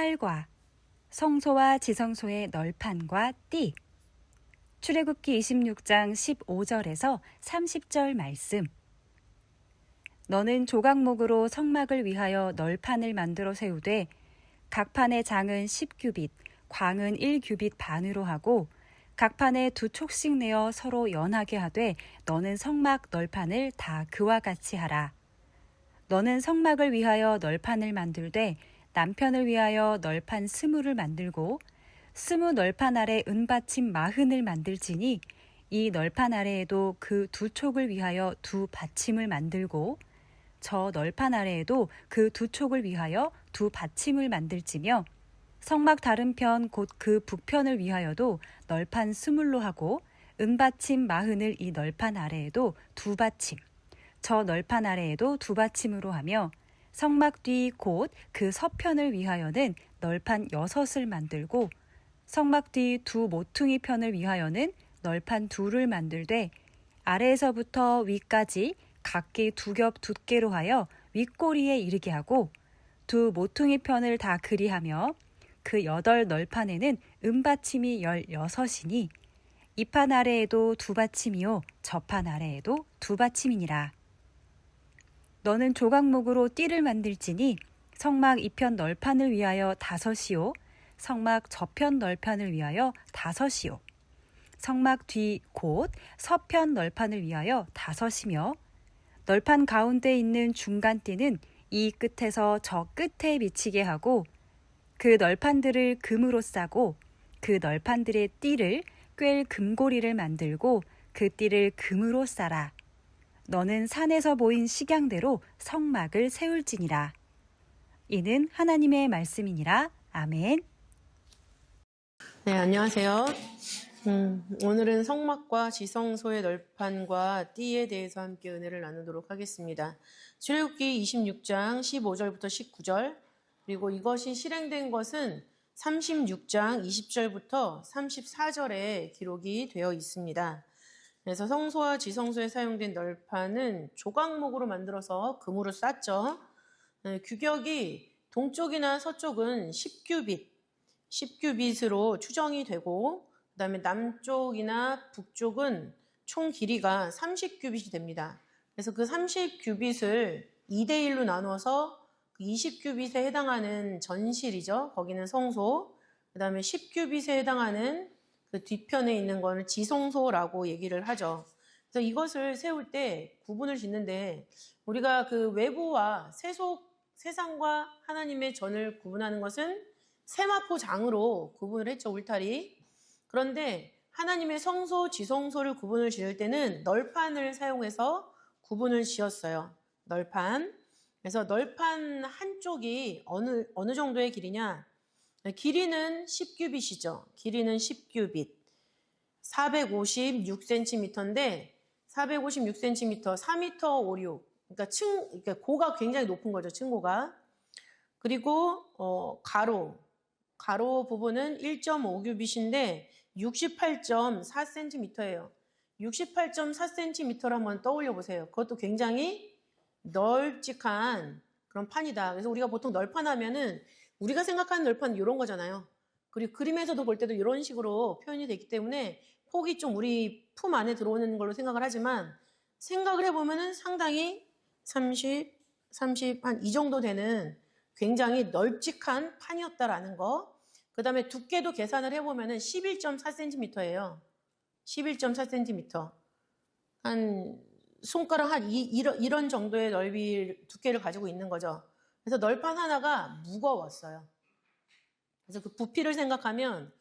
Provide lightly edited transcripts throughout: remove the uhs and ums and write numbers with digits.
8과 성소와 지성소의 널판과 띠. 출애굽기 26장 15절에서 30절 말씀. 너는 조각목으로 성막을 위하여 널판을 만들어 세우되 각 판의 장은 10규빗, 광은 1규빗 반으로 하고 각 판에 2촉씩 내어 서로 연하게 하되 너는 성막 널판을 다 그와 같이 하라. 너는 성막을 위하여 널판을 만들되 남편을 위하여 널판 20을 만들고 20 널판 아래 은받침 40을 만들지니 이 널판 아래에도 그 2촉을 위하여 2 받침을 만들고 저 널판 아래에도 그 2촉을 위하여 2 받침을 만들지며 성막 다른 편 곧 그 북편을 위하여도 널판 20로 하고 은받침 40을 이 널판 아래에도 2 받침, 저 널판 아래에도 2 받침으로 하며 성막 뒤 곧 그 서편을 위하여는 널판 6을 만들고 성막 뒤 2 모퉁이 편을 위하여는 널판 2를 만들되 아래에서부터 위까지 각기 2겹 두께로 하여 윗꼬리에 이르게 하고 2 모퉁이 편을 다 그리하며 그 8 널판에는 은받침이 16이니 이 판 아래에도 2 받침이요 저 판 아래에도 2 받침이니라. 너는 조각목으로 띠를 만들지니 성막 이편 널판을 위하여 5이요 성막 저편 널판을 위하여 5이요 성막 뒤 곧 서편 널판을 위하여 5이며 널판 가운데 있는 중간 띠는 이 끝에서 저 끝에 미치게 하고 그 널판들을 금으로 싸고 그 널판들의 띠를 꿰 금고리를 만들고 그 띠를 금으로 싸라. 너는 산에서 보인 식양대로 성막을 세울지니라. 이는 하나님의 말씀이니라. 아멘. 네, 안녕하세요. 오늘은 성막과 지성소의 널판과 띠에 대해서 함께 은혜를 나누도록 하겠습니다. 출애굽기 26장 15절부터 19절, 그리고 이것이 실행된 것은 36장 20절부터 34절에 기록이 되어 있습니다. 그래서 성소와 지성소에 사용된 널판은 조각목으로 만들어서 금으로 쌌죠. 규격이 동쪽이나 서쪽은 10규빗으로 추정이 되고 그 다음에 남쪽이나 북쪽은 총 길이가 30규빗이 됩니다. 그래서 그 30규빗을 2대1로 나누어서 20규빗에 해당하는 전실이죠. 거기는 성소. 그 다음에 10규빗에 해당하는 그 뒤편에 있는 거는 지성소라고 얘기를 하죠. 그래서 이것을 세울 때 구분을 짓는데 우리가 그 외부와 세상과 하나님의 전을 구분하는 것은 세마포 장으로 구분을 했죠, 울타리. 그런데 하나님의 성소, 지성소를 구분을 지을 때는 널판을 사용해서 구분을 지었어요. 널판. 그래서 널판 한쪽이 어느 정도의 길이냐? 길이는 10규빗이죠. 길이는 10규빗. 456cm인데 456cm, 4m 56. 그러니까 고가 굉장히 높은 거죠, 층고가. 그리고 가로 부분은 1.5규빗인데 68.4cm예요. 68.4cm를 한번 떠올려 보세요. 그것도 굉장히 널찍한 그런 판이다. 그래서 우리가 보통 널판 하면은 우리가 생각하는 널판은 이런 거잖아요. 그리고 그림에서도 볼 때도 이런 식으로 표현이 되기 때문에 폭이 좀 우리 품 안에 들어오는 걸로 생각을 하지만 생각을 해보면은 상당히 30, 한 이 정도 되는 굉장히 널찍한 판이었다라는 거. 그 다음에 두께도 계산을 해보면은 11.4cm예요. 11.4cm. 한 손가락 이런 정도의 두께를 가지고 있는 거죠. 그래서 널판 하나가 무거웠어요. 그래서 그 부피를 생각하면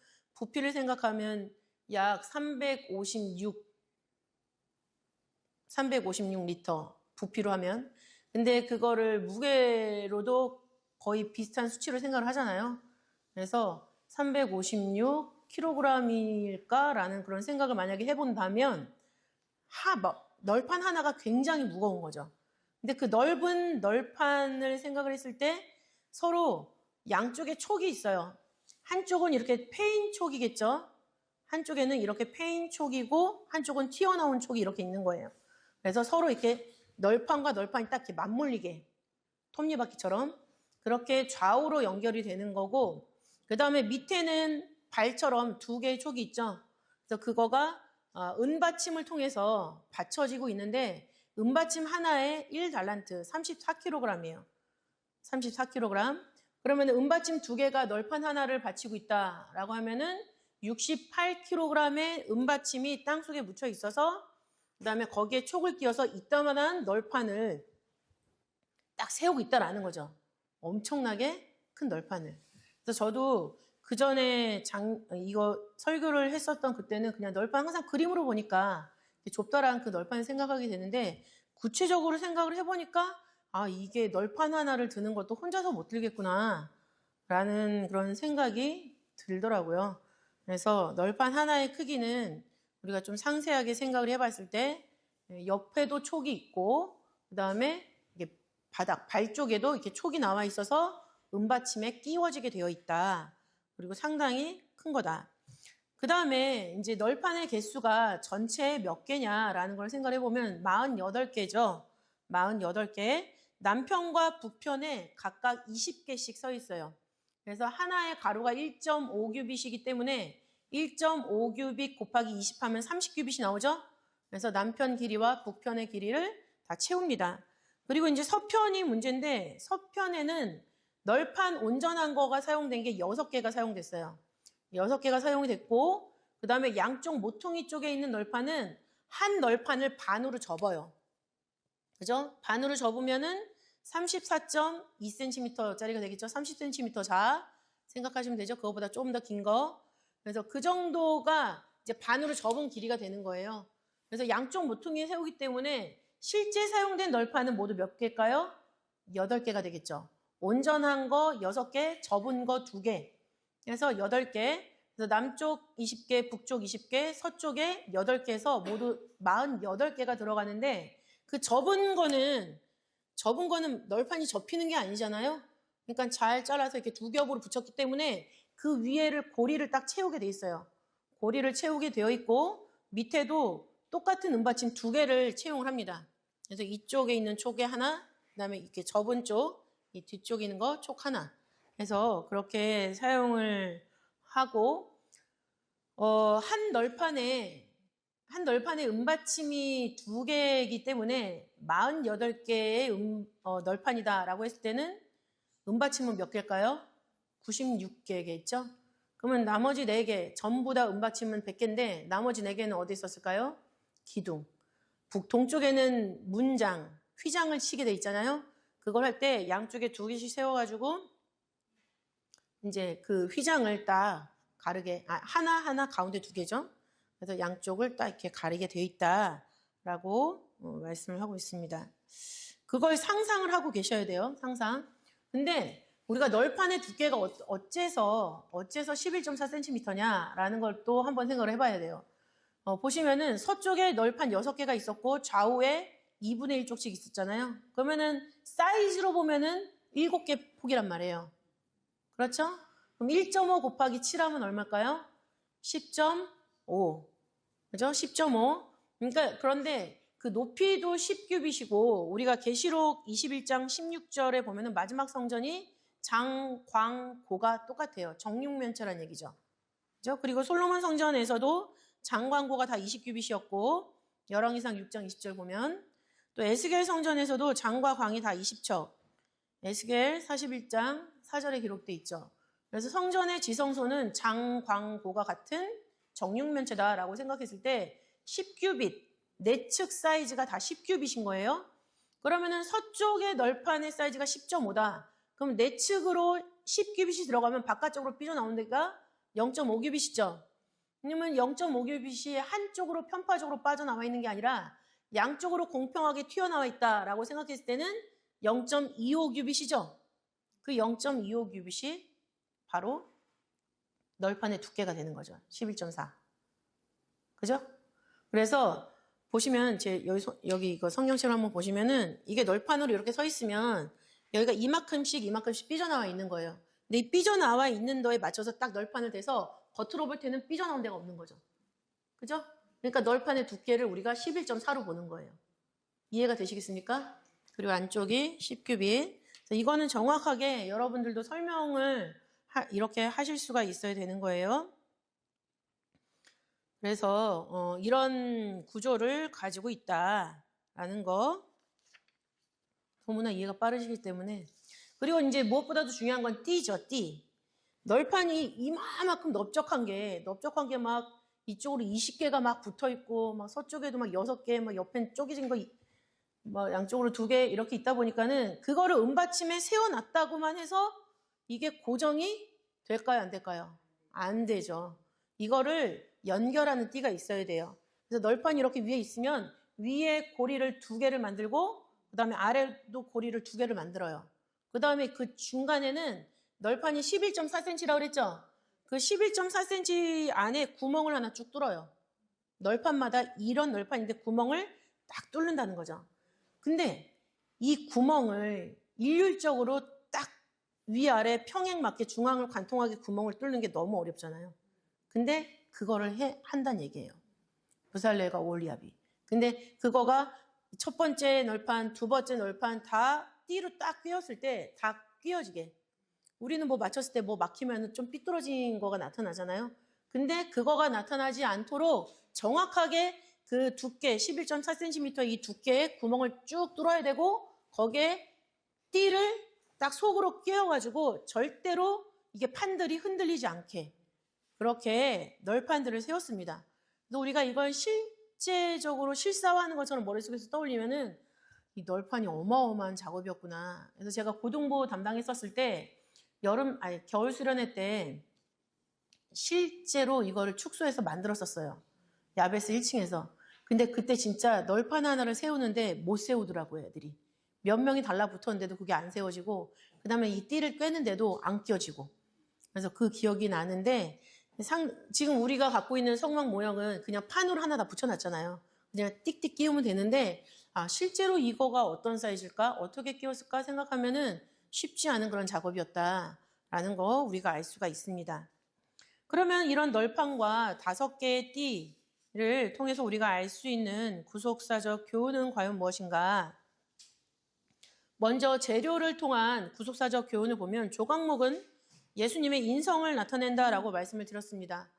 약 356리터 부피로 하면. 근데 그거를 무게로도 거의 비슷한 수치로 생각을 하잖아요. 그래서 356kg일까라는 그런 생각을 만약에 해본다면 널판 하나가 굉장히 무거운 거죠. 근데 그 넓은 널판을 생각을 했을 때 서로 양쪽에 촉이 있어요. 한쪽은 이렇게 패인 촉이겠죠. 한쪽에는 이렇게 패인 촉이고 한쪽은 튀어나온 촉이 이렇게 있는 거예요. 그래서 서로 이렇게 널판과 널판이 딱 이렇게 맞물리게 톱니바퀴처럼. 그렇게 좌우로 연결이 되는 거고, 그 다음에 밑에는 발처럼 두 개의 촉이 있죠. 그래서 그거가 은받침을 통해서 받쳐지고 있는데, 은받침 하나에 1달란트, 34kg이에요. 34kg. 그러면 은받침 두 개가 널판 하나를 받치고 있다라고 하면은 68kg의 은받침이 땅속에 묻혀 있어서 그다음에 거기에 촉을 끼워서 이따만한 널판을 딱 세우고 있다라는 거죠. 엄청나게 큰 널판을. 그래서 저도 그 전에 이거 설교를 했었던 그때는 그냥 널판 항상 그림으로 보니까 좁다란 그 널판을 생각하게 되는데 구체적으로 생각을 해보니까 아, 이게 널판 하나를 드는 것도 혼자서 못 들겠구나 라는 그런 생각이 들더라고요. 그래서 널판 하나의 크기는 우리가 좀 상세하게 생각을 해봤을 때 옆에도 촉이 있고 그 다음에 이게 바닥, 발 쪽에도 이렇게 촉이 나와 있어서 은받침에 끼워지게 되어 있다. 그리고 상당히 큰 거다. 그 다음에 이제 널판의 개수가 전체에 몇 개냐라는 걸 생각해 보면 48개죠. 48개. 남편과 북편에 각각 20개씩 서 있어요. 그래서 하나의 가로가 1.5규빗이기 때문에 1.5규빗 곱하기 20 하면 30규빗이 나오죠. 그래서 남편 길이와 북편의 길이를 다 채웁니다. 그리고 이제 서편이 문제인데 서편에는 널판 온전한 거가 사용된 게 6개가 사용됐어요. 6개가 사용이 됐고 그 다음에 양쪽 모퉁이 쪽에 있는 널판은 한 널판을 반으로 접어요. 그죠? 반으로 접으면은 34.2cm짜리가 되겠죠? 30cm 자 생각하시면 되죠? 그거보다 조금 더 긴 거. 그래서 그 정도가 이제 반으로 접은 길이가 되는 거예요. 그래서 양쪽 모퉁이에 세우기 때문에 실제 사용된 널판은 모두 몇 개일까요? 8개가 되겠죠. 온전한 거 6개, 접은 거 2개. 그래서 8개. 그래서 남쪽 20개, 북쪽 20개, 서쪽에 8개에서 모두 48개가 들어가는데 그 접은 거는 널판이 접히는 게 아니잖아요. 그러니까 잘 잘라서 이렇게 두 겹으로 붙였기 때문에 그 위에를 고리를 딱 채우게 돼 있어요. 고리를 채우게 되어 있고 밑에도 똑같은 은받침 2개를 채용을 합니다. 그래서 이쪽에 있는 촉에 하나, 그다음에 이렇게 접은 쪽, 이 뒤쪽에 있는 거 촉 하나. 해서 그렇게 사용을 하고 한 널판에 은받침이 2개이기 때문에 48개의 널판이다라고 했을 때는 은받침은 몇 개일까요? 96개겠죠? 그러면 나머지 4개, 전부 다 은받침은 100개인데 나머지 4개는 어디 있었을까요? 기둥. 동쪽에는 문장, 휘장을 치게 돼 있잖아요. 그걸 할 때 양쪽에 2개씩 세워가지고 이제 그 휘장을 딱 가르게, 하나하나 가운데 2개죠. 그래서 양쪽을 딱 이렇게 가리게 되어 있다라고 말씀을 하고 있습니다. 그걸 상상을 하고 계셔야 돼요. 상상. 근데 우리가 널판의 두께가 어째서 11.4cm냐라는 걸 또 한번 생각을 해봐야 돼요. 보시면은 서쪽에 널판 6개가 있었고 좌우에 2분의 1 쪽씩 있었잖아요. 그러면은 사이즈로 보면은 7개 폭이란 말이에요. 그렇죠? 그럼 1.5 곱하기 7하면 얼마일까요? 10.5. 그죠? 10.5. 그러니까 그런데 그 높이도 10규빗이고 우리가 계시록 21장 16절에 보면은 마지막 성전이 장광고가 똑같아요. 정육면체란 얘기죠. 그죠? 그리고 솔로몬 성전에서도 장광고가 다 20규빗이었고 열왕기상 6장 20절 보면 또 에스겔 성전에서도 장과 광이 다 20척. 에스겔 41장 4절에 기록돼 있죠. 그래서 성전의 지성소는 장광고가 같은 정육면체다라고 생각했을 때 10규빗, 내측 사이즈가 다 10규빗인 거예요. 그러면은 서쪽의 널판의 사이즈가 10.5다. 그럼 내측으로 10규빗이 들어가면 바깥쪽으로 삐져나오는 데가 0.5규빗이죠. 왜냐면 0.5규빗이 한쪽으로 편파적으로 빠져나와 있는 게 아니라 양쪽으로 공평하게 튀어나와 있다라고 생각했을 때는 0.25규빗이죠. 그 0.25규빗이 바로 널판의 두께가 되는 거죠. 11.4. 그죠? 그래서 보시면 여기 이거 성경책을 한번 보시면은 이게 널판으로 이렇게 서 있으면 여기가 이만큼씩 삐져나와 있는 거예요. 근데 이 삐져나와 있는 거에 맞춰서 딱 널판을 대서 겉으로 볼 때는 삐져나온 데가 없는 거죠. 그죠? 그러니까 널판의 두께를 우리가 11.4로 보는 거예요. 이해가 되시겠습니까? 그리고 안쪽이 10규빗. 그래서 이거는 정확하게 여러분들도 설명을 이렇게 하실 수가 있어야 되는 거예요. 그래서 이런 구조를 가지고 있다라는 거 너무나 이해가 빠르시기 때문에. 그리고 이제 무엇보다도 중요한 건 띠죠, 띠. 널판이 이만큼 넓적한 게 막 이쪽으로 20개가 막 붙어 있고 막 서쪽에도 막 6개, 막 옆엔 쪼개진 거 막 양쪽으로 2개 이렇게 있다 보니까는 그거를 은받침에 세워놨다고만 해서 이게 고정이 될까요, 안 될까요? 안 되죠. 이거를 연결하는 띠가 있어야 돼요. 그래서 널판이 이렇게 위에 있으면 위에 고리를 2개를 만들고 그 다음에 아래도 고리를 2개를 만들어요. 그 다음에 그 중간에는 널판이 11.4cm라고 그랬죠? 그 11.4cm 안에 구멍을 하나 쭉 뚫어요. 널판마다 이런 널판인데 구멍을 딱 뚫는다는 거죠. 근데 이 구멍을 일률적으로 딱 위아래 평행 맞게 중앙을 관통하게 구멍을 뚫는 게 너무 어렵잖아요. 근데 그거를 한다는 얘기예요. 부살레가 올리압이. 근데 그거가 첫 번째 널판, 두 번째 널판 다 띠로 딱 끼웠을 때 다 끼워지게. 우리는 뭐 맞췄을 때 뭐 막히면 좀 삐뚤어진 거가 나타나잖아요. 근데 그거가 나타나지 않도록 정확하게 그 두께 11.4cm 이 두께에 구멍을 쭉 뚫어야 되고 거기에 띠를 딱 속으로 끼워가지고 절대로 이게 판들이 흔들리지 않게 그렇게 널판들을 세웠습니다. 그래서 우리가 이걸 실제적으로 실사화하는 것처럼 머릿속에서 떠올리면은 이 널판이 어마어마한 작업이었구나. 그래서 제가 고등부 담당했었을 때 겨울 수련회 때 실제로 이거를 축소해서 만들었었어요. 야베스 1층에서. 근데 그때 진짜 널판 하나를 세우는데 못 세우더라고요, 애들이. 몇 명이 달라붙었는데도 그게 안 세워지고, 그 다음에 이 띠를 꿰는데도 안 껴지고. 그래서 그 기억이 나는데, 지금 우리가 갖고 있는 성막 모형은 그냥 판으로 하나 다 붙여놨잖아요. 그냥 띡띡 끼우면 되는데, 실제로 이거가 어떤 사이즈일까? 어떻게 끼웠을까? 생각하면은 쉽지 않은 그런 작업이었다라는 거 우리가 알 수가 있습니다. 그러면 이런 널판과 5개의 띠를 통해서 우리가 알 수 있는 구속사적 교훈은 과연 무엇인가? 먼저 재료를 통한 구속사적 교훈을 보면 조각목은 예수님의 인성을 나타낸다라고 말씀을 드렸습니다.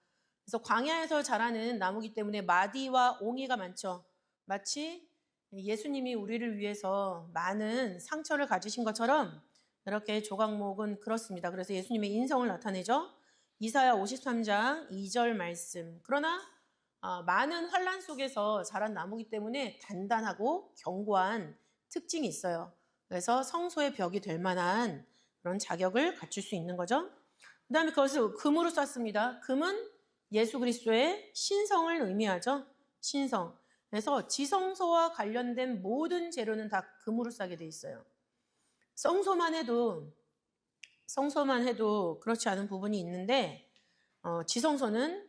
그래서 광야에서 자라는 나무기 때문에 마디와 옹이가 많죠. 마치 예수님이 우리를 위해서 많은 상처를 가지신 것처럼 이렇게 조각목은 그렇습니다. 그래서 예수님의 인성을 나타내죠. 이사야 53장 2절 말씀. 그러나 많은 환란 속에서 자란 나무기 때문에 단단하고 견고한 특징이 있어요. 그래서 성소의 벽이 될 만한 그런 자격을 갖출 수 있는 거죠. 그 다음에 그것을 금으로 쌌습니다. 금은 예수 그리스도의 신성을 의미하죠. 신성. 그래서 지성소와 관련된 모든 재료는 다 금으로 싸게 돼 있어요. 성소만 해도 그렇지 않은 부분이 있는데 지성소는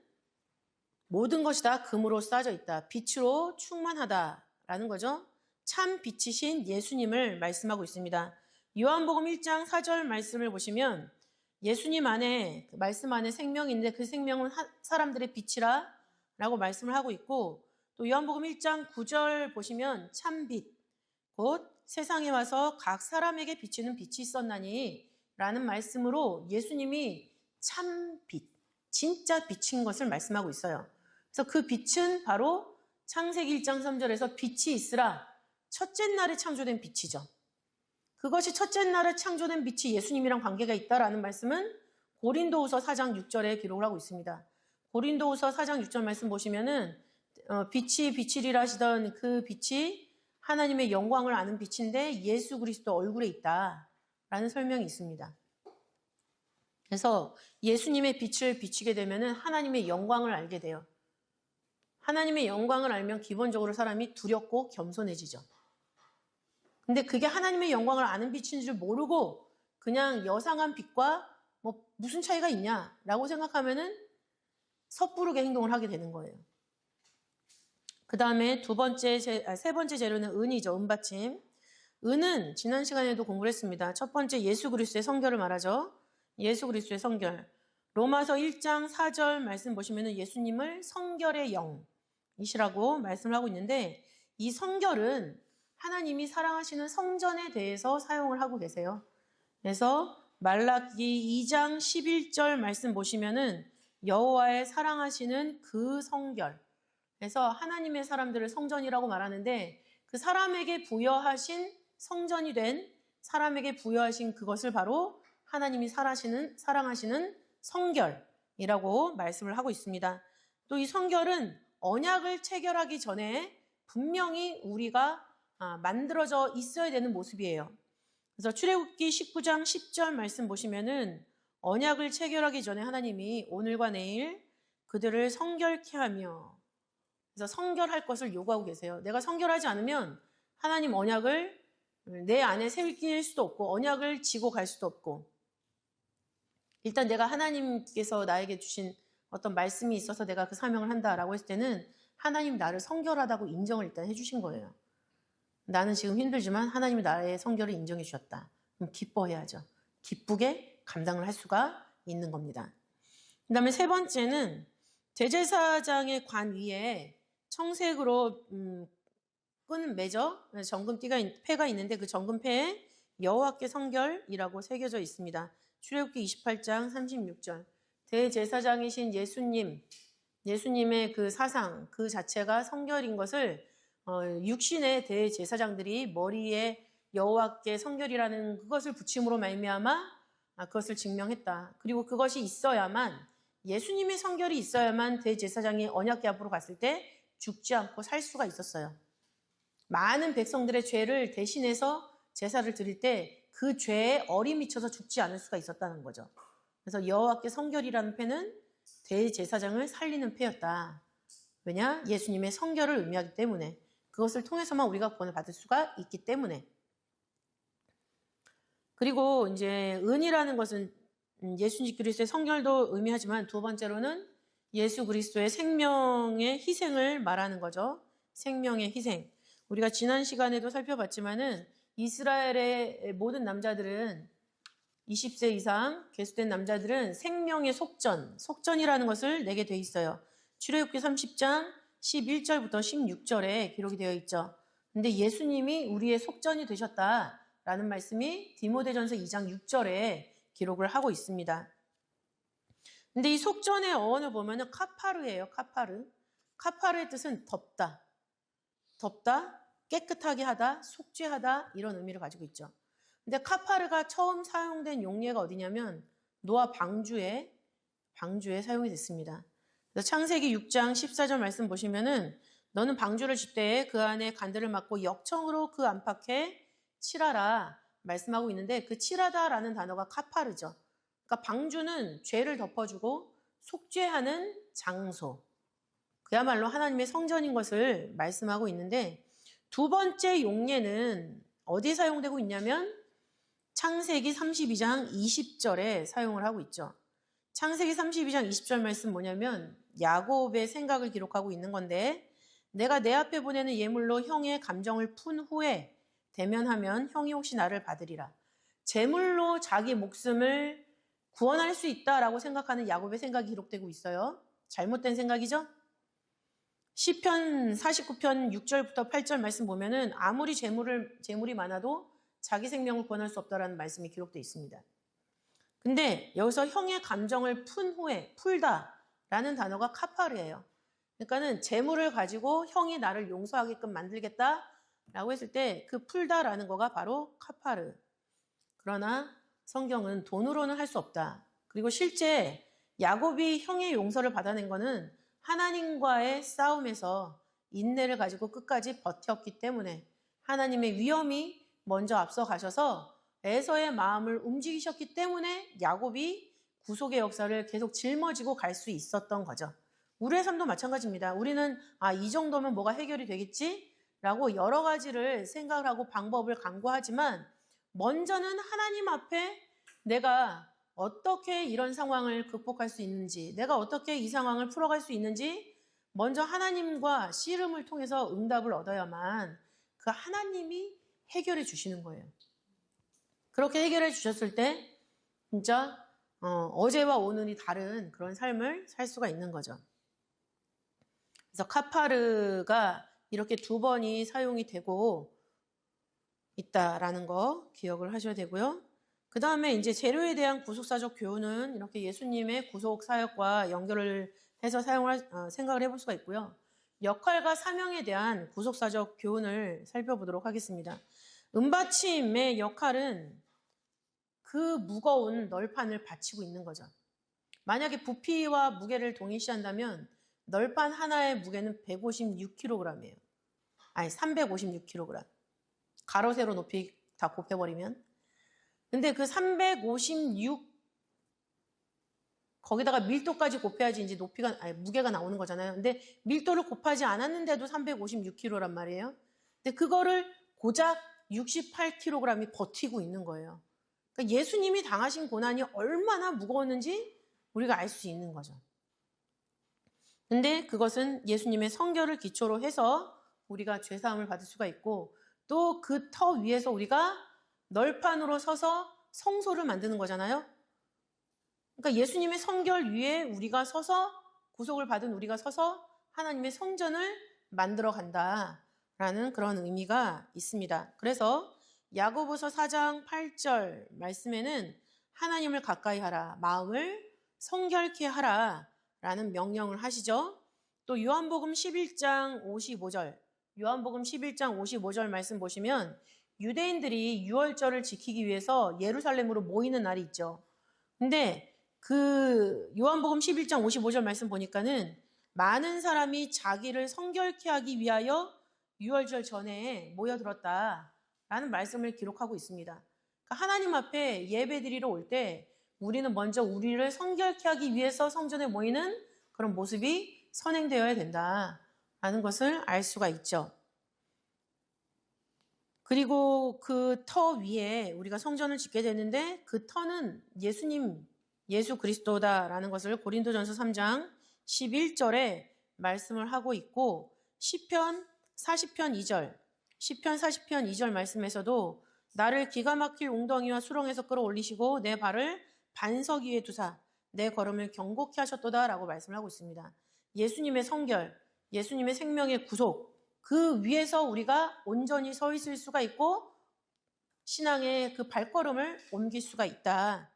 모든 것이 다 금으로 싸져 있다. 빛으로 충만하다라는 거죠. 참 빛이신 예수님을 말씀하고 있습니다. 요한복음 1장 4절 말씀을 보시면 예수님 안에 말씀 안에 생명인데 그 생명은 사람들의 빛이라 라고 말씀을 하고 있고 또 요한복음 1장 9절 보시면 참 빛, 곧 세상에 와서 각 사람에게 비치는 빛이 있었나니 라는 말씀으로 예수님이 참 빛, 진짜 빛인 것을 말씀하고 있어요. 그래서 그 빛은 바로 창세기 1장 3절에서 빛이 있으라 첫째 날에 창조된 빛이죠. 그것이 첫째 날에 창조된 빛이 예수님이랑 관계가 있다라는 말씀은 고린도후서 4장 6절에 기록을 하고 있습니다. 고린도후서 4장 6절 말씀 보시면은 빛이 빛이리라 하시던 그 빛이 하나님의 영광을 아는 빛인데 예수 그리스도 얼굴에 있다라는 설명이 있습니다. 그래서 예수님의 빛을 비치게 되면은 하나님의 영광을 알게 돼요. 하나님의 영광을 알면 기본적으로 사람이 두렵고 겸손해지죠. 근데 그게 하나님의 영광을 아는 빛인 줄 모르고 그냥 여상한 빛과 뭐 무슨 차이가 있냐라고 생각하면은 섣부르게 행동을 하게 되는 거예요. 그 다음에 세 번째 재료는 은이죠. 은받침. 은은 지난 시간에도 공부를 했습니다. 첫 번째 예수 그리스도의 성결을 말하죠. 예수 그리스도의 성결. 로마서 1장 4절 말씀 보시면은 예수님을 성결의 영이시라고 말씀을 하고 있는데 이 성결은 하나님이 사랑하시는 성전에 대해서 사용을 하고 계세요. 그래서 말라기 2장 11절 말씀 보시면은 여호와의 사랑하시는 그 성결. 그래서 하나님의 사람들을 성전이라고 말하는데 그 사람에게 부여하신 성전이 된 사람에게 부여하신 그것을 바로 하나님이 사랑하시는 성결이라고 말씀을 하고 있습니다. 또 이 성결은 언약을 체결하기 전에 분명히 우리가 만들어져 있어야 되는 모습이에요. 그래서 출애굽기 19장 10절 말씀 보시면은 언약을 체결하기 전에 하나님이 오늘과 내일 그들을 성결케 하며, 그래서 성결할 것을 요구하고 계세요. 내가 성결하지 않으면 하나님 언약을 내 안에 새길 수도 없고 언약을 지고 갈 수도 없고, 일단 내가 하나님께서 나에게 주신 어떤 말씀이 있어서 내가 그 사명을 한다라고 했을 때는 하나님 나를 성결하다고 인정을 일단 해주신 거예요. 나는 지금 힘들지만 하나님이 나의 성결을 인정해 주셨다. 그럼 기뻐해야죠. 기쁘게 감당을 할 수가 있는 겁니다. 그 다음에 세 번째는 대제사장의 관 위에 청색으로 끈 매저 정금패가 있는데 그 정금패에 여호와께 성결이라고 새겨져 있습니다. 출애굽기 28장 36절. 대제사장이신 예수님의 그 사상 그 자체가 성결인 것을 육신의 대제사장들이 머리에 여호와께 성결이라는 그것을 붙임으로 말미암아 그것을 증명했다. 그리고 그것이 있어야만, 예수님의 성결이 있어야만 대제사장이 언약궤 앞으로 갔을 때 죽지 않고 살 수가 있었어요. 많은 백성들의 죄를 대신해서 제사를 드릴 때 그 죄에 얼이 미쳐서 죽지 않을 수가 있었다는 거죠. 그래서 여호와께 성결이라는 패는 대제사장을 살리는 패였다. 왜냐? 예수님의 성결을 의미하기 때문에, 그것을 통해서만 우리가 구원을 받을 수가 있기 때문에. 그리고 이제 은이라는 것은 예수 그리스도의 성결도 의미하지만 두 번째로는 예수 그리스도의 생명의 희생을 말하는 거죠. 생명의 희생. 우리가 지난 시간에도 살펴봤지만은 이스라엘의 모든 남자들은 20세 이상 계수된 남자들은 생명의 속전이라는 것을 내게 돼 있어요. 출애굽기 30장 11절부터 16절에 기록이 되어 있죠. 근데 예수님이 우리의 속전이 되셨다라는 말씀이 디모데전서 2장 6절에 기록을 하고 있습니다. 근데 이 속전의 어원을 보면은 카파르예요. 카파르의 뜻은 덮다, 깨끗하게 하다, 속죄하다, 이런 의미를 가지고 있죠. 근데 카파르가 처음 사용된 용례가 어디냐면 노아 방주에 사용이 됐습니다. 그래서 창세기 6장 14절 말씀 보시면은 너는 방주를 질 때에 그 안에 간들을 막고 역청으로 그 안팎에 칠하라 말씀하고 있는데, 그 칠하다라는 단어가 카파르죠. 그러니까 방주는 죄를 덮어주고 속죄하는 장소, 그야말로 하나님의 성전인 것을 말씀하고 있는데, 두 번째 용례는 어디에 사용되고 있냐면 창세기 32장 20절에 사용을 하고 있죠. 창세기 32장 20절 말씀 뭐냐면 야곱의 생각을 기록하고 있는 건데, 내가 내 앞에 보내는 예물로 형의 감정을 푼 후에 대면하면 형이 혹시 나를 받으리라. 제물로 자기 목숨을 구원할 수 있다라고 생각하는 야곱의 생각이 기록되고 있어요. 잘못된 생각이죠? 시편 49편 6절부터 8절 말씀 보면은 아무리 재물이 많아도 자기 생명을 구원할 수 없다라는 말씀이 기록되어 있습니다. 근데 여기서 형의 감정을 푼 후에, 풀다라는 단어가 카파르예요. 그러니까는 재물을 가지고 형이 나를 용서하게끔 만들겠다라고 했을 때 그 풀다라는 거가 바로 카파르. 그러나 성경은 돈으로는 할 수 없다. 그리고 실제 야곱이 형의 용서를 받아낸 거는 하나님과의 싸움에서 인내를 가지고 끝까지 버텼기 때문에, 하나님의 위엄이 먼저 앞서 가셔서 에서의 마음을 움직이셨기 때문에 야곱이 구속의 역사를 계속 짊어지고 갈 수 있었던 거죠. 우리의 삶도 마찬가지입니다. 우리는 이 정도면 뭐가 해결이 되겠지? 라고 여러 가지를 생각을 하고 방법을 강구하지만, 먼저는 하나님 앞에 내가 어떻게 이런 상황을 극복할 수 있는지, 내가 어떻게 이 상황을 풀어갈 수 있는지 먼저 하나님과 씨름을 통해서 응답을 얻어야만 그 하나님이 해결해 주시는 거예요. 그렇게 해결해 주셨을 때 진짜 어제와 오늘이 다른 그런 삶을 살 수가 있는 거죠. 그래서 카파르가 이렇게 두 번이 사용이 되고, 있다라는 거 기억을 하셔야 되고요. 그 다음에 이제 재료에 대한 구속사적 교훈은 이렇게 예수님의 구속 사역과 연결을 해서 생각을 해볼 수가 있고요. 역할과 사명에 대한 구속사적 교훈을 살펴보도록 하겠습니다. 은받침의 역할은 그 무거운 널판을 받치고 있는 거죠. 만약에 부피와 무게를 동일시한다면 널판 하나의 무게는 156kg이에요. 아니 356kg. 가로 세로 높이 다 곱해버리면. 근데 그 356 거기다가 밀도까지 곱해야지 이제 무게가 나오는 거잖아요. 근데 밀도를 곱하지 않았는데도 356kg란 말이에요. 근데 그거를 고작 68kg이 버티고 있는 거예요. 그러니까 예수님이 당하신 고난이 얼마나 무거웠는지 우리가 알 수 있는 거죠. 근데 그것은 예수님의 성결을 기초로 해서 우리가 죄사함을 받을 수가 있고 또 그 터 위에서 우리가 널판으로 서서 성소를 만드는 거잖아요. 그러니까 예수님의 성결 위에 우리가 서서 구속을 받은 우리가 서서 하나님의 성전을 만들어 간다라는 그런 의미가 있습니다. 그래서 야고보서 4장 8절 말씀에는 하나님을 가까이 하라, 마음을 성결케 하라 라는 명령을 하시죠. 또 요한복음 11장 55절 요한복음 11장 55절 말씀 보시면 유대인들이 유월절을 지키기 위해서 예루살렘으로 모이는 날이 있죠. 근데 그 요한복음 11장 55절 말씀 보니까는 많은 사람이 자기를 성결케 하기 위하여 유월절 전에 모여들었다라는 말씀을 기록하고 있습니다. 그러니까 하나님 앞에 예배드리러 올 때 우리는 먼저 우리를 성결케 하기 위해서 성전에 모이는 그런 모습이 선행되어야 된다라는 것을 알 수가 있죠. 그리고 그 터 위에 우리가 성전을 짓게 되는데 그 터는 예수 그리스도다라는 것을 고린도전서 3장 11절에 말씀을 하고 있고 시편 40편 2절 말씀에서도 나를 기가 막힐 웅덩이와 수렁에서 끌어올리시고 내 발을 반석 위에 두사 내 걸음을 경고케 하셨도다라고 말씀을 하고 있습니다. 예수님의 성결, 예수님의 생명의 구속 그 위에서 우리가 온전히 서 있을 수가 있고 신앙의 그 발걸음을 옮길 수가 있다.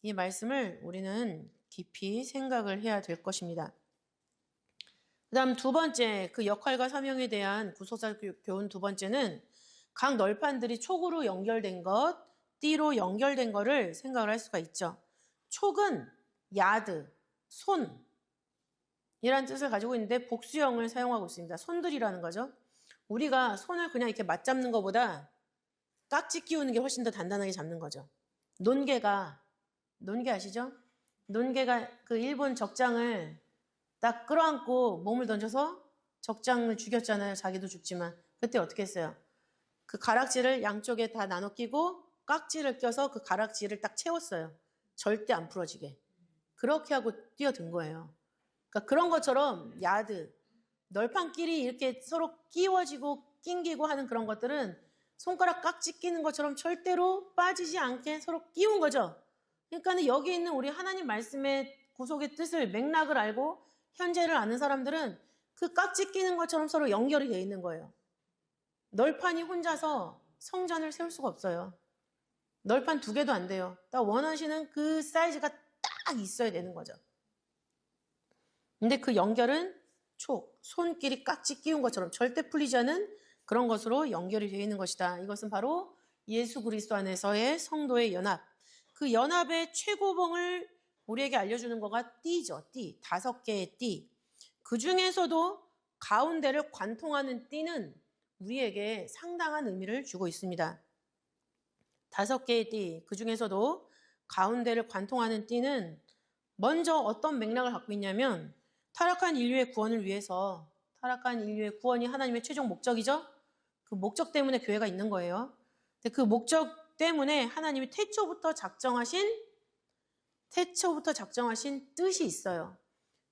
이 말씀을 우리는 깊이 생각을 해야 될 것입니다. 그 다음 두 번째, 그 역할과 사명에 대한 구속사 교훈 두 번째는 각 널판들이 촉으로 연결된 것, 띠로 연결된 것을 생각을 할 수가 있죠. 촉은 야드, 손, 이란 뜻을 가지고 있는데 복수형을 사용하고 있습니다. 손들이라는 거죠. 우리가 손을 그냥 이렇게 맞잡는 것보다 깍지 끼우는 게 훨씬 더 단단하게 잡는 거죠. 논개 아시죠? 논개가 그 일본 적장을 딱 끌어안고 몸을 던져서 적장을 죽였잖아요. 자기도 죽지만. 그때 어떻게 했어요? 그 가락지를 양쪽에 다 나눠 끼고 깍지를 껴서 그 가락지를 딱 채웠어요. 절대 안 풀어지게. 그렇게 하고 뛰어든 거예요. 그러니까 그런 것처럼 야드, 널판끼리 이렇게 서로 끼워지고 낑기고 하는 그런 것들은 손가락 깍지 끼는 것처럼 절대로 빠지지 않게 서로 끼운 거죠. 그러니까 여기 있는 우리 하나님 말씀의 구속의 뜻을 맥락을 알고 현재를 아는 사람들은 그 깍지 끼는 것처럼 서로 연결이 되어 있는 거예요. 널판이 혼자서 성전을 세울 수가 없어요. 널판 2개도 안 돼요. 딱 원하시는 그 사이즈가 딱 있어야 되는 거죠. 근데 그 연결은 손끼리 깍지 끼운 것처럼 절대 풀리지 않은 그런 것으로 연결이 되어 있는 것이다. 이것은 바로 예수 그리스도 안에서의 성도의 연합. 그 연합의 최고봉을 우리에게 알려주는 거가 띠죠. 띠. 5개의 띠. 그 중에서도 가운데를 관통하는 띠는 우리에게 상당한 의미를 주고 있습니다. 5개의 띠. 그 중에서도 가운데를 관통하는 띠는 먼저 어떤 맥락을 갖고 있냐면 타락한 인류의 구원을 위해서 타락한 인류의 구원이 하나님의 최종 목적이죠. 그 목적 때문에 교회가 있는 거예요. 근데 그 목적 때문에 하나님이 태초부터 작정하신 뜻이 있어요.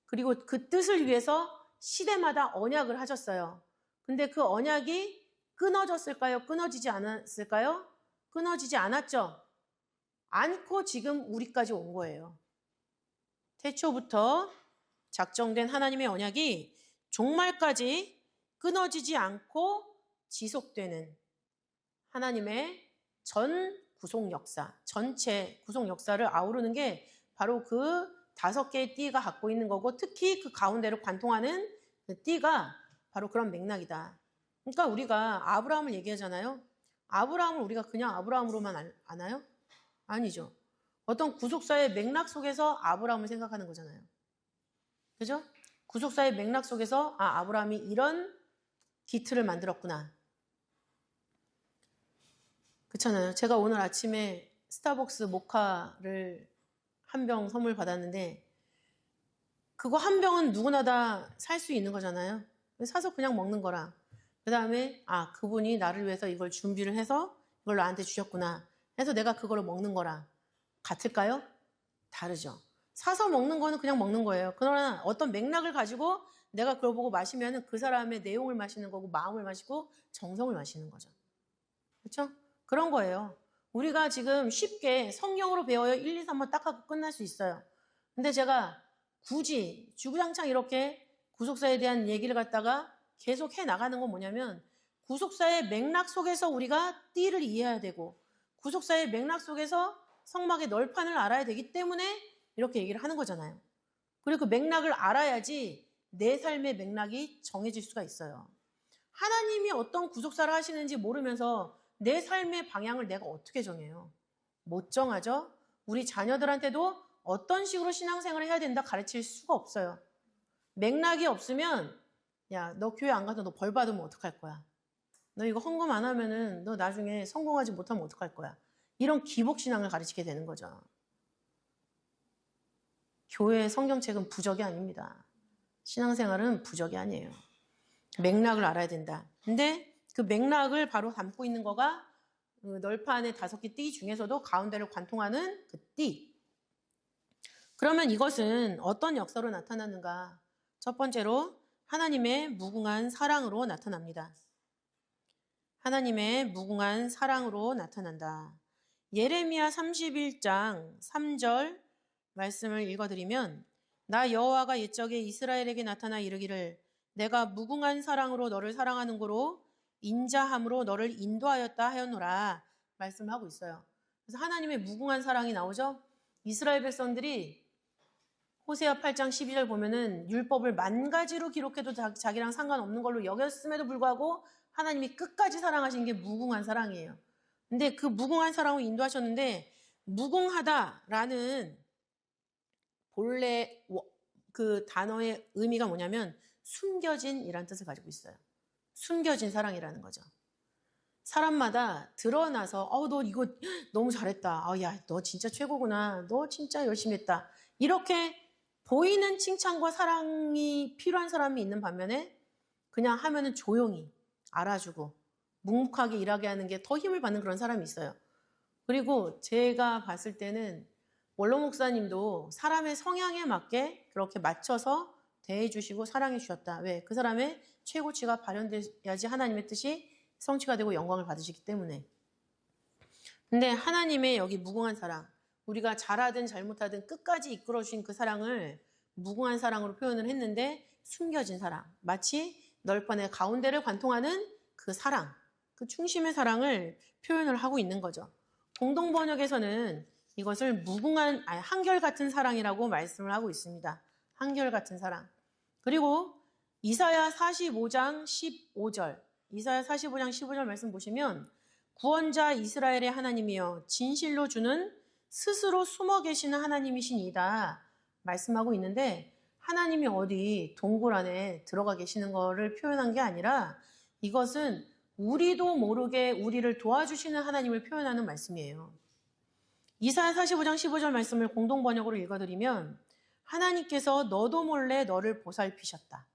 그리고 그 뜻을 위해서 시대마다 언약을 하셨어요. 근데 그 언약이 끊어졌을까요? 끊어지지 않았을까요? 끊어지지 않았죠. 않고 지금 우리까지 온 거예요. 태초부터 작정된 하나님의 언약이 종말까지 끊어지지 않고 지속되는 하나님의 전 구속 역사, 전체 구속 역사를 아우르는 게 바로 그 5개의 띠가 갖고 있는 거고, 특히 그 가운데를 관통하는 그 띠가 바로 그런 맥락이다. 그러니까 우리가 아브라함을 얘기하잖아요. 아브라함을 우리가 그냥 아브라함으로만 아나요? 아니죠. 어떤 구속사의 맥락 속에서 아브라함을 생각하는 거잖아요. 그죠? 구속사의 맥락 속에서 아브라함이 이런 기틀을 만들었구나. 그렇잖아요. 제가 오늘 아침에 스타벅스 모카를 한 병 선물 받았는데 그거 한 병은 누구나 다 살 수 있는 거잖아요. 사서 그냥 먹는 거라. 그 다음에 그분이 나를 위해서 이걸 준비를 해서 이걸 나한테 주셨구나 해서 내가 그걸 먹는 거라. 같을까요? 다르죠. 사서 먹는 거는 그냥 먹는 거예요. 그러나 어떤 맥락을 가지고 내가 그걸 보고 마시면 그 사람의 내용을 마시는 거고, 마음을 마시고 정성을 마시는 거죠. 그렇죠? 그런 거예요. 우리가 지금 쉽게 성경으로 배워요. 1, 2, 3번 딱 하고 끝날 수 있어요. 근데 제가 굳이 주구장창 이렇게 구속사에 대한 얘기를 갖다가 계속 해 나가는 건 뭐냐면, 구속사의 맥락 속에서 우리가 띠를 이해해야 되고, 구속사의 맥락 속에서 성막의 널판을 알아야 되기 때문에 이렇게 얘기를 하는 거잖아요. 그리고 그 맥락을 알아야지 내 삶의 맥락이 정해질 수가 있어요. 하나님이 어떤 구속사를 하시는지 모르면서 내 삶의 방향을 내가 어떻게 정해요? 못 정하죠? 우리 자녀들한테도 어떤 식으로 신앙생활을 해야 된다 가르칠 수가 없어요. 맥락이 없으면, 야, 너 교회 안 가서 너 벌 받으면 어떡할 거야? 너 이거 헌금 안 하면은 너 나중에 성공하지 못하면 어떡할 거야? 이런 기복신앙을 가르치게 되는 거죠. 교회의 성경책은 부적이 아닙니다. 신앙생활은 부적이 아니에요. 맥락을 알아야 된다. 근데 그 맥락을 바로 담고 있는 거가 그 널판의 5개 띠 중에서도 가운데를 관통하는 그 띠. 그러면 이것은 어떤 역사로 나타나는가? 첫 번째로 하나님의 무궁한 사랑으로 나타납니다. 하나님의 무궁한 사랑으로 나타난다. 예레미야 31장 3절 말씀을 읽어드리면, 나 여호와가 옛적에 이스라엘에게 나타나 이르기를 내가 무궁한 사랑으로 너를 사랑하는 고로 인자함으로 너를 인도하였다 하였노라 말씀하고 있어요. 그래서 하나님의 무궁한 사랑이 나오죠. 이스라엘 백성들이 호세아 8장 12절 보면은 율법을 10,000가지로 기록해도 자기랑 상관없는 걸로 여겼음에도 불구하고 하나님이 끝까지 사랑하신 게 무궁한 사랑이에요. 근데 그 무궁한 사랑으로 인도하셨는데, 무궁하다라는 본래 그 단어의 의미가 뭐냐면 숨겨진이라는 뜻을 가지고 있어요. 숨겨진 사랑이라는 거죠. 사람마다 드러나서 너 이거 너무 잘했다. 야, 너 진짜 최고구나. 너 진짜 열심히 했다. 이렇게 보이는 칭찬과 사랑이 필요한 사람이 있는 반면에 그냥 하면은 조용히 알아주고 묵묵하게 일하게 하는 게 더 힘을 받는 그런 사람이 있어요. 그리고 제가 봤을 때는 원로 목사님도 사람의 성향에 맞게 그렇게 맞춰서 대해주시고 사랑해 주셨다. 왜? 그 사람의 최고치가 발현돼야지 하나님의 뜻이 성취가 되고 영광을 받으시기 때문에. 근데 하나님의 여기 무궁한 사랑, 우리가 잘하든 잘못하든 끝까지 이끌어주신 그 사랑을 무궁한 사랑으로 표현을 했는데, 숨겨진 사랑, 마치 널판의 가운데를 관통하는 그 사랑, 그 중심의 사랑을 표현을 하고 있는 거죠. 공동 번역에서는 이것을 한결같은 사랑이라고 말씀을 하고 있습니다. 한결같은 사랑. 그리고 이사야 45장 15절, 이사야 45장 15절 말씀 보시면, 구원자 이스라엘의 하나님이여 진실로 주는 스스로 숨어 계시는 하나님이시니이다 말씀하고 있는데, 하나님이 어디 동굴 안에 들어가 계시는 거를 표현한 게 아니라 이것은 우리도 모르게 우리를 도와주시는 하나님을 표현하는 말씀이에요. 이사야 45장 15절 말씀을 공동 번역으로 읽어드리면, 하나님께서 너도 몰래 너를 보살피셨다.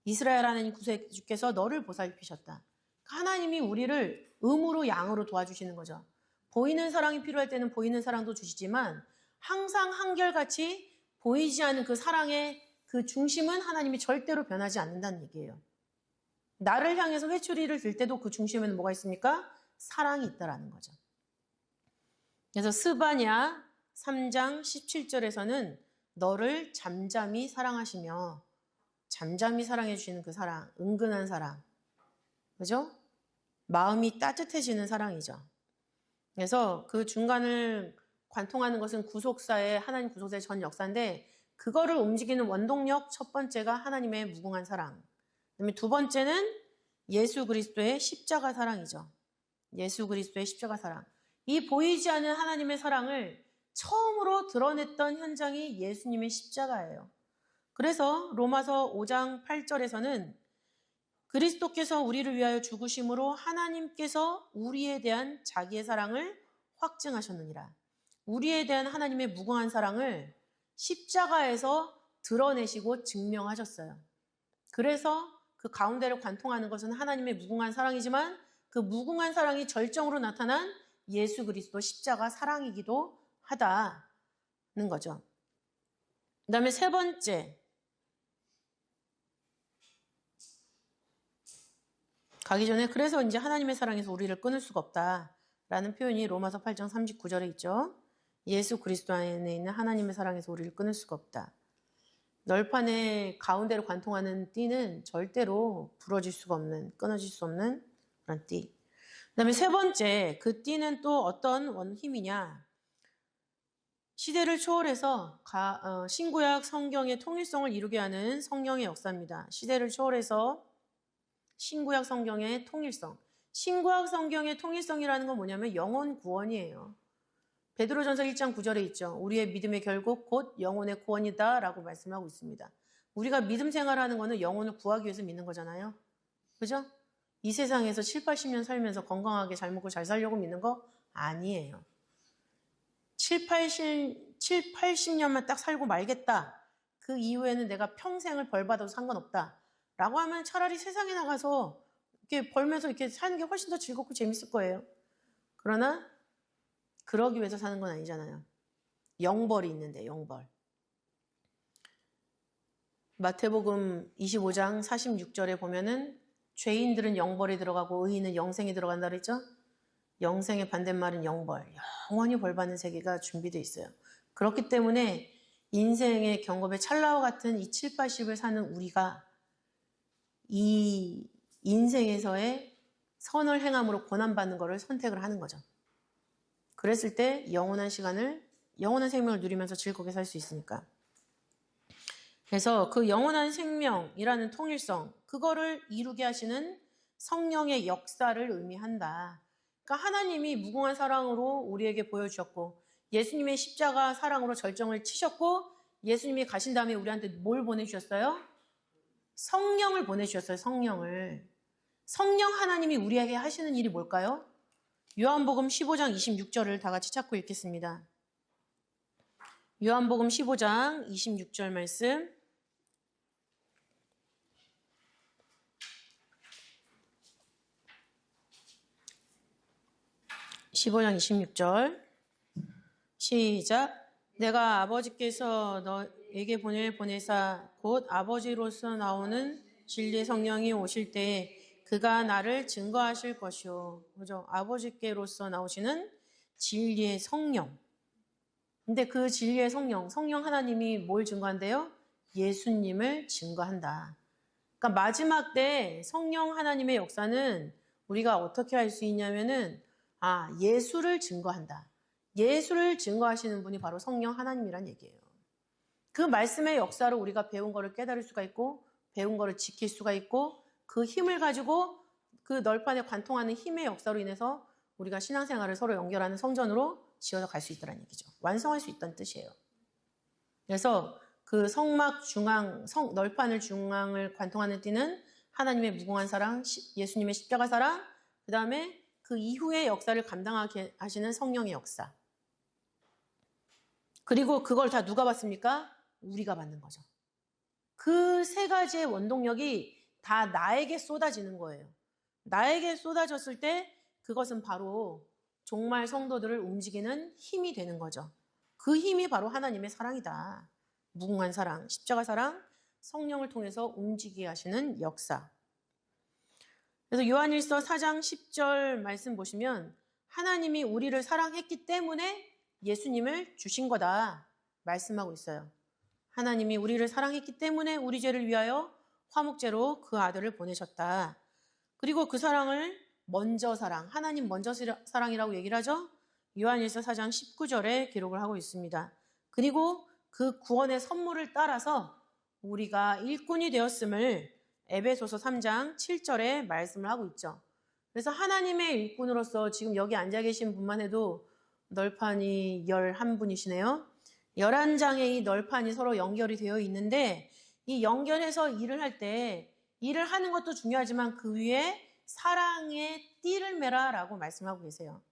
이스라엘 하나님 구세주께서 너를 보살피셨다. 하나님이 우리를 음으로 양으로 도와주시는 거죠. 보이는 사랑이 필요할 때는 보이는 사랑도 주시지만 항상 한결같이 보이지 않는 그 사랑의 그 중심은 하나님이 절대로 변하지 않는다는 얘기예요. 나를 향해서 회초리를 들 때도 그 중심에는 뭐가 있습니까? 사랑이 있다라는 거죠. 그래서 스바냐 3장 17절에서는 너를 잠잠히 사랑하시며, 잠잠히 사랑해 주시는 그 사랑, 은근한 사랑, 그죠? 마음이 따뜻해지는 사랑이죠. 그래서 그 중간을 관통하는 것은 구속사의 하나님 구속사의 전 역사인데 그거를 움직이는 원동력 첫 번째가 하나님의 무궁한 사랑. 그다음에 두 번째는 예수 그리스도의 십자가 사랑이죠. 예수 그리스도의 십자가 사랑. 이 보이지 않는 하나님의 사랑을 처음으로 드러냈던 현장이 예수님의 십자가예요. 그래서 로마서 5장 8절에서는 그리스도께서 우리를 위하여 죽으심으로 하나님께서 우리에 대한 자기의 사랑을 확증하셨느니라. 우리에 대한 하나님의 무궁한 사랑을 십자가에서 드러내시고 증명하셨어요. 그래서 그 가운데를 관통하는 것은 하나님의 무궁한 사랑이지만 그 무궁한 사랑이 절정으로 나타난 예수 그리스도 십자가 사랑이기도 하다는 거죠. 그 다음에 세 번째, 가기 전에 그래서 이제 하나님의 사랑에서 우리를 끊을 수가 없다라는 표현이 로마서 8장 39절에 있죠. 예수 그리스도 안에 있는 하나님의 사랑에서 우리를 끊을 수가 없다. 널판의 가운데를 관통하는 띠는 절대로 부러질 수가 없는, 끊어질 수 없는 그런 띠. 그 다음에 세 번째, 그 띠는 또 어떤 힘이냐. 시대를 초월해서 신구약 성경의 통일성을 이루게 하는 성령의 역사입니다. 시대를 초월해서 신구약 성경의 통일성. 신구약 성경의 통일성이라는 건 뭐냐면 영혼 구원이에요. 베드로전서 1장 9절에 있죠. 우리의 믿음의 결국 곧 영혼의 구원이다 라고 말씀하고 있습니다. 우리가 믿음 생활하는 거는 영혼을 구하기 위해서 믿는 거잖아요. 그죠? 이 세상에서 7, 80년 살면서 건강하게 잘 먹고 잘 살려고 믿는 거 아니에요. 80년만 딱 살고 말겠다. 그 이후에는 내가 평생을 벌받아도 상관없다. 라고 하면 차라리 세상에 나가서 이렇게 벌면서 이렇게 사는 게 훨씬 더 즐겁고 재밌을 거예요. 그러나 그러기 위해서 사는 건 아니잖아요. 영벌이 있는데 영벌. 마태복음 25장 46절에 보면은 죄인들은 영벌에 들어가고 의인은 영생에 들어간다 그랬죠? 영생의 반대말은 영벌. 영원히 벌받는 세계가 준비되어 있어요. 그렇기 때문에 인생의 경험의 찰나와 같은 이 7, 80을 사는 우리가 이 인생에서의 선을 행함으로 고난받는 것을 선택을 하는 거죠. 그랬을 때 영원한 생명을 누리면서 즐겁게 살 수 있으니까. 그래서 그 영원한 생명이라는 통일성, 그거를 이루게 하시는 성령의 역사를 의미한다. 그러니까 하나님이 무궁한 사랑으로 우리에게 보여주셨고 예수님의 십자가 사랑으로 절정을 치셨고 예수님이 가신 다음에 우리한테 뭘 보내주셨어요? 성령을 보내주셨어요. 성령을. 성령 하나님이 우리에게 하시는 일이 뭘까요? 요한복음 15장 26절을 다 같이 찾고 읽겠습니다. 요한복음 15장 26절 말씀. (15장 26절) 시작. 내가 아버지께서 너에게 보내사 곧 아버지로서 나오는 진리의 성령이 오실 때에 그가 나를 증거하실 것이요. 그죠? 아버지께로서 나오시는 진리의 성령. 근데 그 진리의 성령 하나님이 뭘 증거한대요? 예수님을 증거한다. 그러니까 마지막 때 성령 하나님의 역사는 우리가 어떻게 할 수 있냐면은 예수를 증거한다. 예수를 증거하시는 분이 바로 성령 하나님이란 얘기예요. 그 말씀의 역사로 우리가 배운 거를 깨달을 수가 있고 배운 거를 지킬 수가 있고 그 힘을 가지고 그 널판에 관통하는 힘의 역사로 인해서 우리가 신앙생활을 서로 연결하는 성전으로 지어서 갈 수 있다는 얘기죠. 완성할 수 있다는 뜻이에요. 그래서 그 성막 중앙, 널판을 중앙을 관통하는 띠는 하나님의 무궁한 사랑, 예수님의 십자가 사랑, 그 다음에 그 이후의 역사를 감당하게 하시는 성령의 역사. 그리고 그걸 다 누가 받습니까? 우리가 받는 거죠. 그 세 가지의 원동력이 다 나에게 쏟아지는 거예요. 나에게 쏟아졌을 때 그것은 바로 정말 성도들을 움직이는 힘이 되는 거죠. 그 힘이 바로 하나님의 사랑이다. 무궁한 사랑, 십자가 사랑, 성령을 통해서 움직이게 하시는 역사. 그래서 요한일서 4장 10절 말씀 보시면 하나님이 우리를 사랑했기 때문에 예수님을 주신 거다 말씀하고 있어요. 하나님이 우리를 사랑했기 때문에 우리 죄를 위하여 화목제로 그 아들을 보내셨다. 그리고 그 사랑을 먼저 사랑, 하나님 먼저 사랑이라고 얘기를 하죠. 요한일서 4장 19절에 기록을 하고 있습니다. 그리고 그 구원의 선물을 따라서 우리가 일꾼이 되었음을 에베소서 3장 7절에 말씀을 하고 있죠. 그래서 하나님의 일꾼으로서 지금 여기 앉아 계신 분만 해도 널판이 11분이시네요. 11장의 이 널판이 서로 연결이 되어 있는데 이 연결해서 일을 할 때 일을 하는 것도 중요하지만 그 위에 사랑의 띠를 매라 라고 말씀하고 계세요.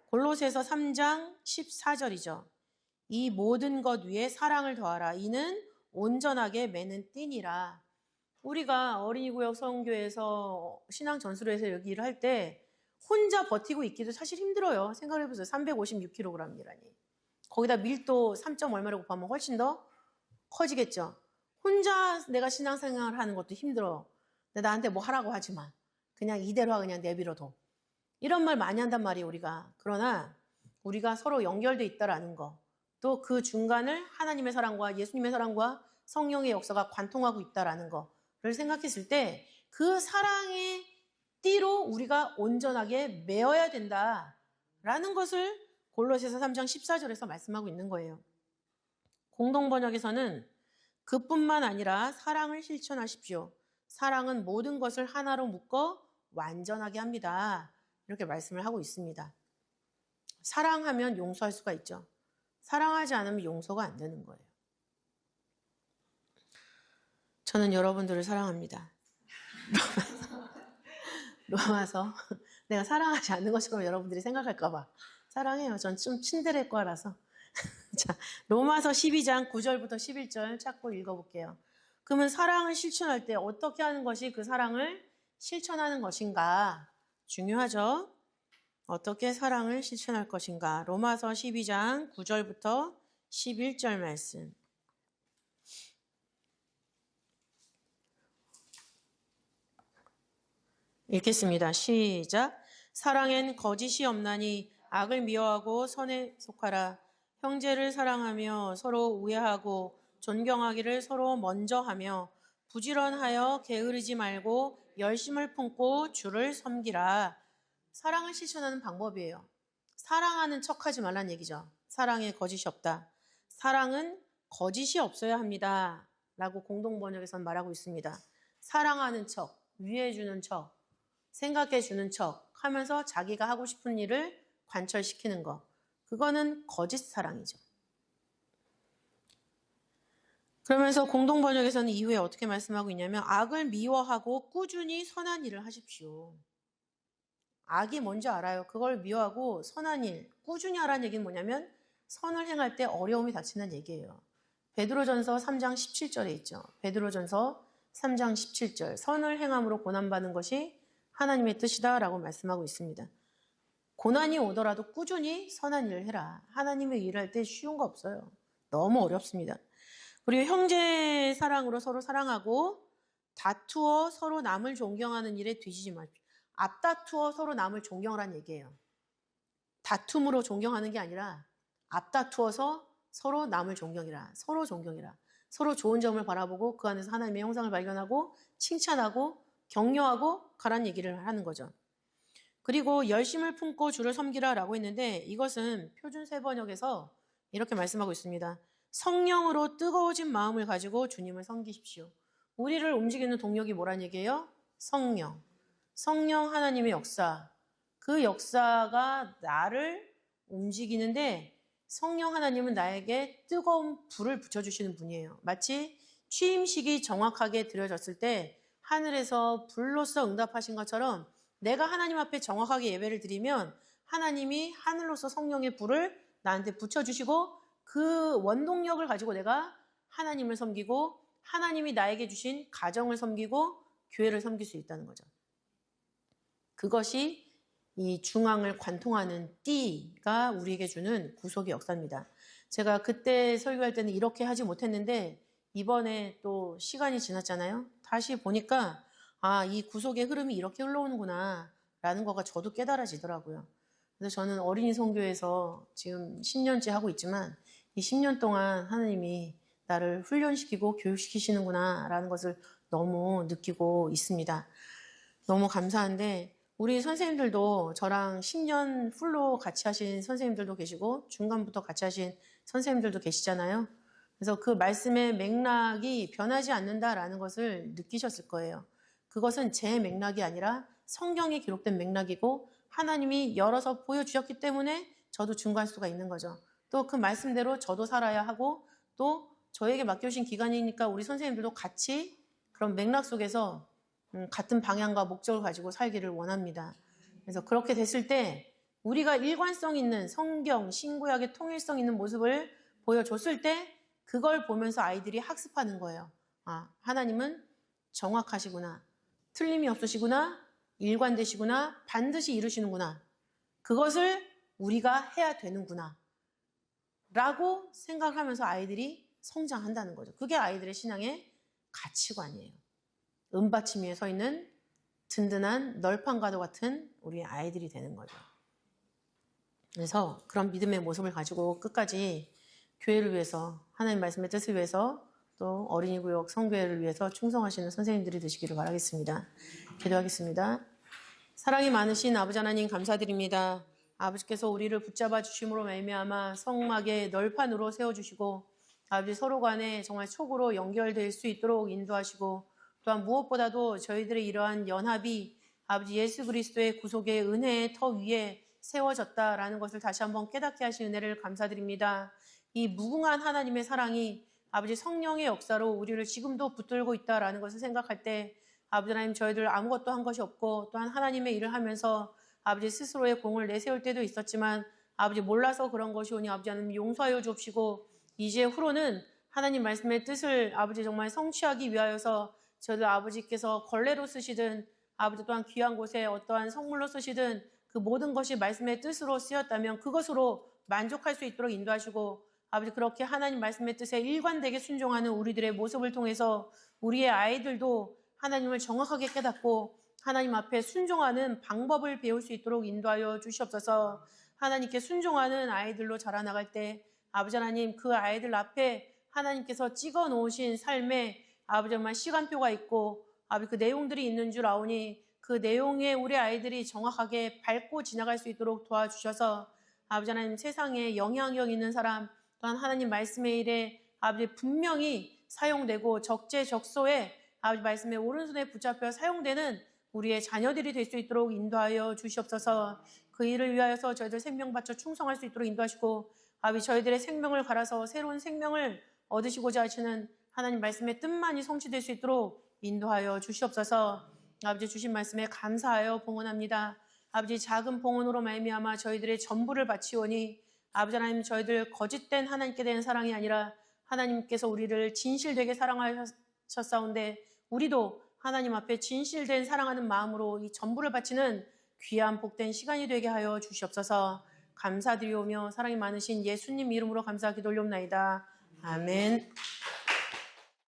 골로새서 3장 14절이죠. 이 모든 것 위에 사랑을 더하라. 이는 온전하게 매는 띠니라. 우리가 어린이구역 성교에서 신앙 전수로에서 여기 일을 할 때 혼자 버티고 있기도 사실 힘들어요. 생각을 해보세요. 356kg이라니. 거기다 밀도 3점 얼마라고 곱하면 훨씬 더 커지겠죠. 혼자 내가 신앙생활을 하는 것도 힘들어. 나한테 뭐 하라고 하지 마. 그냥 이대로 그냥 내버려둬. 이런 말 많이 한단 말이에요, 우리가. 그러나 우리가 서로 연결돼 있다라는 거. 또 그 중간을 하나님의 사랑과 예수님의 사랑과 성령의 역사가 관통하고 있다라는 거를 생각했을 때 그 사랑의 띠로 우리가 온전하게 매어야 된다라는 것을 골로새서 3장 14절에서 말씀하고 있는 거예요. 공동번역에서는 그뿐만 아니라 사랑을 실천하십시오. 사랑은 모든 것을 하나로 묶어 완전하게 합니다. 이렇게 말씀을 하고 있습니다. 사랑하면 용서할 수가 있죠. 사랑하지 않으면 용서가 안 되는 거예요. 저는 여러분들을 사랑합니다. 로마서 내가 사랑하지 않는 것처럼 여러분들이 생각할까 봐 사랑해요. 전 좀 친데레과라서. 자, 로마서 12장 9절부터 11절 찾고 읽어볼게요. 그러면 사랑을 실천할 때 어떻게 하는 것이 그 사랑을 실천하는 것인가? 중요하죠. 어떻게 사랑을 실천할 것인가? 로마서 12장 9절부터 11절 말씀. 읽겠습니다. 시작. 사랑엔 거짓이 없나니 악을 미워하고 선에 속하라. 형제를 사랑하며 서로 우애하고 존경하기를 서로 먼저 하며 부지런하여 게으르지 말고 열심을 품고 주를 섬기라. 사랑을 실천하는 방법이에요. 사랑하는 척하지 말란 얘기죠. 사랑에 거짓이 없다. 사랑은 거짓이 없어야 합니다. 라고 공동번역에서는 말하고 있습니다. 사랑하는 척, 위해주는 척, 생각해주는 척 하면서 자기가 하고 싶은 일을 관철시키는 거. 그거는 거짓 사랑이죠. 그러면서 공동번역에서는 이후에 어떻게 말씀하고 있냐면 악을 미워하고 꾸준히 선한 일을 하십시오. 악이 뭔지 알아요. 그걸 미워하고 선한 일, 꾸준히 하라는 얘기는 뭐냐면 선을 행할 때 어려움이 닥치는 얘기예요. 베드로전서 3장 17절에 있죠. 베드로전서 3장 17절. 선을 행함으로 고난받는 것이 하나님의 뜻이다라고 말씀하고 있습니다. 고난이 오더라도 꾸준히 선한 일을 해라. 하나님의 일을 할 때 쉬운 거 없어요. 너무 어렵습니다. 그리고 형제 사랑으로 서로 사랑하고 다투어 서로 남을 존경하는 일에 뒤지지 마십시오. 앞다투어 서로 남을 존경하라는 얘기예요. 다툼으로 존경하는 게 아니라 앞다투어서 서로 남을 존경이라. 서로 존경이라. 서로 좋은 점을 바라보고 그 안에서 하나님의 형상을 발견하고 칭찬하고 격려하고 가라는 얘기를 하는 거죠. 그리고 열심을 품고 주를 섬기라 라고 했는데 이것은 표준 세번역에서 이렇게 말씀하고 있습니다. 성령으로 뜨거워진 마음을 가지고 주님을 섬기십시오. 우리를 움직이는 동력이 뭐란 얘기예요? 성령. 성령 하나님의 역사. 그 역사가 나를 움직이는데 성령 하나님은 나에게 뜨거운 불을 붙여주시는 분이에요. 마치 취임식이 정확하게 드려졌을 때 하늘에서 불로써 응답하신 것처럼 내가 하나님 앞에 정확하게 예배를 드리면 하나님이 하늘로서 성령의 불을 나한테 붙여주시고 그 원동력을 가지고 내가 하나님을 섬기고 하나님이 나에게 주신 가정을 섬기고 교회를 섬길 수 있다는 거죠. 그것이 이 중앙을 관통하는 띠가 우리에게 주는 구속의 역사입니다. 제가 그때 설교할 때는 이렇게 하지 못했는데 이번에 또 시간이 지났잖아요. 다시 보니까 이 구속의 흐름이 이렇게 흘러오는구나 라는 거가 저도 깨달아지더라고요. 그래서 저는 어린이 선교에서 지금 10년째 하고 있지만 이 10년 동안 하나님이 나를 훈련시키고 교육시키시는구나 라는 것을 너무 느끼고 있습니다. 너무 감사한데 우리 선생님들도 저랑 10년 풀로 같이 하신 선생님들도 계시고 중간부터 같이 하신 선생님들도 계시잖아요. 그래서 그 말씀의 맥락이 변하지 않는다라는 것을 느끼셨을 거예요. 그것은 제 맥락이 아니라 성경에 기록된 맥락이고 하나님이 열어서 보여주셨기 때문에 저도 증거할 수가 있는 거죠. 또 그 말씀대로 저도 살아야 하고 또 저에게 맡겨주신 기간이니까 우리 선생님들도 같이 그런 맥락 속에서 같은 방향과 목적을 가지고 살기를 원합니다. 그래서 그렇게 됐을 때 우리가 일관성 있는 성경, 신구약의 통일성 있는 모습을 보여줬을 때 그걸 보면서 아이들이 학습하는 거예요. 아, 하나님은 정확하시구나. 틀림이 없으시구나. 일관되시구나. 반드시 이루시는구나. 그것을 우리가 해야 되는구나. 라고 생각하면서 아이들이 성장한다는 거죠. 그게 아이들의 신앙의 가치관이에요. 은받침 위에 서 있는 든든한 널판과도 같은 우리 아이들이 되는 거죠. 그래서 그런 믿음의 모습을 가지고 끝까지 교회를 위해서 하나님 말씀의 뜻을 위해서 또 어린이구역 성교회를 위해서 충성하시는 선생님들이 되시기를 바라겠습니다. 기도하겠습니다. 사랑이 많으신 아버지 하나님 감사드립니다. 아버지께서 우리를 붙잡아 주심으로 말미암아 성막의 널판으로 세워주시고 아버지 서로 간에 정말 촉으로 연결될 수 있도록 인도하시고 또한 무엇보다도 저희들의 이러한 연합이 아버지 예수 그리스도의 구속의 은혜의 터 위에 세워졌다라는 것을 다시 한번 깨닫게 하신 은혜를 감사드립니다. 이 무궁한 하나님의 사랑이 아버지 성령의 역사로 우리를 지금도 붙들고 있다라는 것을 생각할 때 아버지 하나님 저희들 아무것도 한 것이 없고 또한 하나님의 일을 하면서 아버지 스스로의 공을 내세울 때도 있었지만 아버지 몰라서 그런 것이 오니 아버지 하나님 용서하여 주옵시고 이제 후로는 하나님 말씀의 뜻을 아버지 정말 성취하기 위하여서 저희들 아버지께서 걸레로 쓰시든 아버지 또한 귀한 곳에 어떠한 성물로 쓰시든 그 모든 것이 말씀의 뜻으로 쓰였다면 그것으로 만족할 수 있도록 인도하시고 아버지 그렇게 하나님 말씀의 뜻에 일관되게 순종하는 우리들의 모습을 통해서 우리의 아이들도 하나님을 정확하게 깨닫고 하나님 앞에 순종하는 방법을 배울 수 있도록 인도하여 주시옵소서. 하나님께 순종하는 아이들로 자라나갈 때 아버지 하나님 그 아이들 앞에 하나님께서 찍어 놓으신 삶에 아버지 정말 시간표가 있고 아버지 그 내용들이 있는 줄 아오니 그 내용에 우리 아이들이 정확하게 밟고 지나갈 수 있도록 도와주셔서 아버지 하나님 세상에 영향력 있는 사람 또한 하나님 말씀의 일에 아버지 분명히 사용되고 적재적소에 아버지 말씀의 오른손에 붙잡혀 사용되는 우리의 자녀들이 될 수 있도록 인도하여 주시옵소서. 그 일을 위하여서 저희들 생명 바쳐 충성할 수 있도록 인도하시고 아버지 저희들의 생명을 갈아서 새로운 생명을 얻으시고자 하시는 하나님 말씀의 뜻만이 성취될 수 있도록 인도하여 주시옵소서. 아버지 주신 말씀에 감사하여 봉헌합니다. 아버지 작은 봉헌으로 말미암아 저희들의 전부를 바치오니 아버지 하나님 저희들 거짓된 하나님께 대한 사랑이 아니라 하나님께서 우리를 진실되게 사랑하셨사온데 우리도 하나님 앞에 진실된 사랑하는 마음으로 이 전부를 바치는 귀한 복된 시간이 되게 하여 주시옵소서. 감사드리오며 사랑이 많으신 예수님 이름으로 감사 기도 올려옵나이다. 아멘.